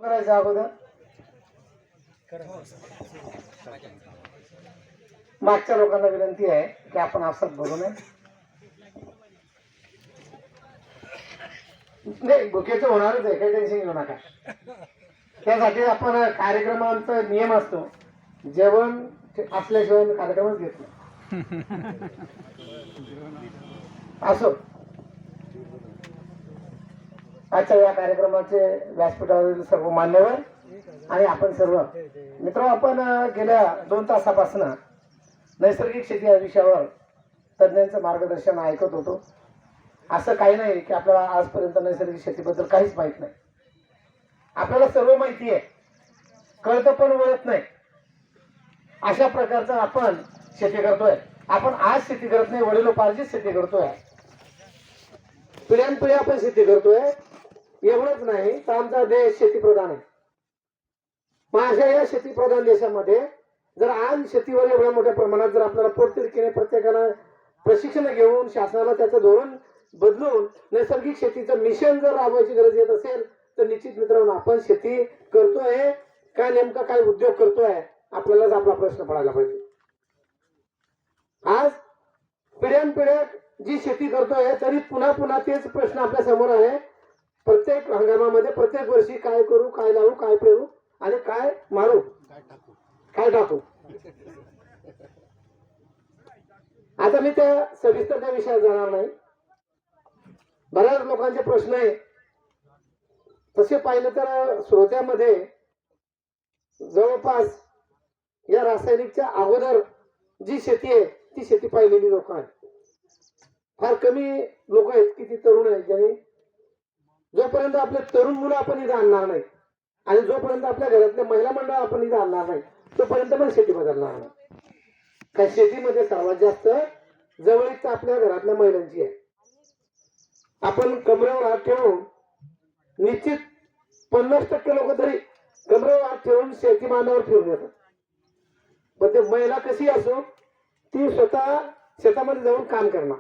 करायचं अगोदर मागच्या लोकांना विनंती आहे की आपण आपसात बघू नये. नाही, बुकेचं होणारच आहे, काही टेन्शन घेऊ नका. त्यासाठी आपण कार्यक्रमांचा नियम असतो, जेवण असल्याशिवाय कार्यक्रमच घेत नाही. असो, आजच्या या कार्यक्रमाचे व्यासपीठावरील सर्व मान्यवर आणि आपण सर्व मित्र, आपण गेल्या 2 तासापासून नैसर्गिक शेती या विषयावर तज्ञांचं मार्गदर्शन ऐकत होतो. असं काही नाही की आपल्याला आजपर्यंत नैसर्गिक शेतीबद्दल काहीच माहित नाही. आपल्याला सर्व माहिती आहे, कळतं पण वळत नाही. अशा प्रकारचं आपण शेती करतोय. आपण आज शेती करत नाही, वडिलोपार्जित शेती करतोय, पिढ्यानपिढ्या आपण शेती करतोय. एवढंच नाही तर आमचा देश शेतीप्रधान आहे. माझ्या या शेतीप्रधान देशामध्ये जर आज शेतीवर एवढ्या मोठ्या प्रमाणात जर आपल्याला पोटतिडकीने प्रत्येकाला प्रशिक्षण घेऊन शासनाला त्याचं धोरण बदलून नैसर्गिक शेतीचं मिशन जर राबवायची गरज येत असेल तर निश्चित मित्रांनो, आपण शेती करतोय का नेमका काय उद्योग करतोय, आपल्यालाच आपला प्रश्न पडायला पाहिजे. आज पिढ्यानपिढ्या जी शेती करतोय तरी पुन्हा पुन्हा तेच प्रश्न आपल्या समोर आहे. प्रत्येक हंगामामध्ये प्रत्येक वर्षी काय करू, काय लावू, काय पेरू आणि काय मारू, काय टाकू. आता मी त्या सविस्तर त्या विषयात जाणार नाही. बऱ्याच लोकांचे प्रश्न आहे. तसे पाहिलं तर श्रोत्यामध्ये जवळपास या रासायनिकच्या अगोदर जी शेती आहे ती शेती पाहिलेली लोक आहेत. फार कमी लोक आहेत की ती तरुण आहेत, ज्यांनी जोपर्यंत आपले तरुण मुलं आपण इथं आणणार नाही आणि जोपर्यंत आपल्या घरातल्या महिला मंडळ आपण इथं आणणार नाही तोपर्यंत पण शेती बदलणार नाही. काय शेतीमध्ये सर्वात जास्त जवळीक आपल्या घरातल्या महिलांची आहे. आपण कमरेवर हात ठेवून निश्चित 50% लोक तरी कमरेवर हात ठेवून शेती मांडावर फिरून येतात. पण ते महिला कशी असो ती स्वतः शेतामध्ये जाऊन काम करणार.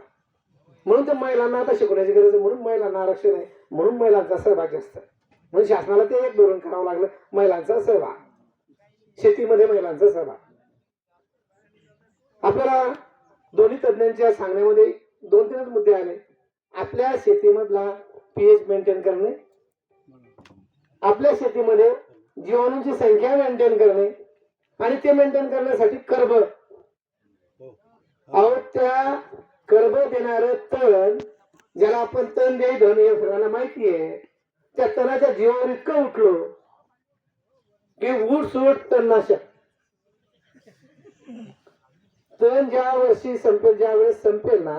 म्हणून तर महिलांना आता शिकवण्याची गरज आहे, म्हणून महिलांना आरक्षण आहे, म्हणून महिलांचा सहभाग जास्त आहे. म्हणून शासनाला ते एक धोरण करावं लागलं, महिलांचा सहभाग, शेतीमध्ये महिलांचा सहभाग. आपल्याला दोन्ही तज्ञांच्या सांगण्यामध्ये 2-3 मुद्दे आले. आपल्या शेतीमधला पीएच मेंटेन करणे, आपल्या शेतीमध्ये जीवाणूंची संख्या मेंटेन करणे आणि ते मेंटेन करण्यासाठी कर्ब. अहो, त्या कर्ब देणार तण, ज्याला आपण तण देई धन हे सगळ्यांना माहिती आहे, त्या तणाच्या जीवावर इतकं उठलो की उठ सुट तणनाशक. तण ज्या वर्षी संपेल, ज्या वेळेस संपेल ना,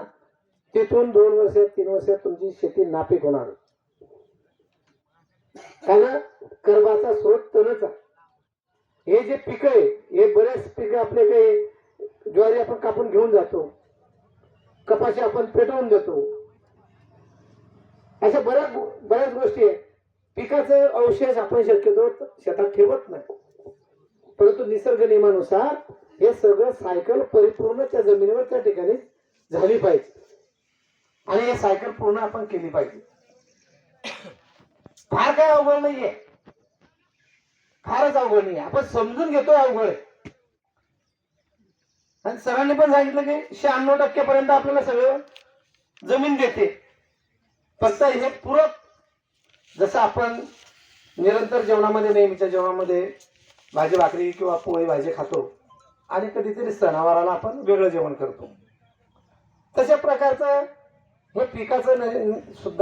तिथून 2 वर्षात 3 वर्षात तुमची शेती नापीक होणार. कारण कर्बाचा स्रोत तणच आहे. हे जे पिकं आहे हे बरेच पिकं आपले काही ज्वारी आपण कापून घेऊन जातो, कपाशी आपण पेटवून देतो, अशा बऱ्याच गोष्टी आहेत. पिकाचं अवशेष आपण शक्यतो शेतात ठेवत नाही, परंतु निसर्ग नियमानुसार हे सगळं सायकल परिपूर्ण त्या जमिनीवर त्या ठिकाणी झाली पाहिजे आणि हे सायकल पूर्ण आपण केली पाहिजे. फार काय अवघड नाहीये, फारच अवघड नाहीये. आपण समजून घेतोय अवघड आहे. आणि सरांनी पण सांगितलं की 96% पर्यंत आपल्याला सगळं जमीन देते. फक्त हे पूरक, जसं आपण निरंतर जेवणामध्ये, नेहमीच्या जेवणामध्ये भाजी भाकरी किंवा पोळी भाजी खातो आणि कधीतरी सणावाराला आपण वेगळं जेवण करतो, तशा प्रकारचं हे पिकाचं सुद्धा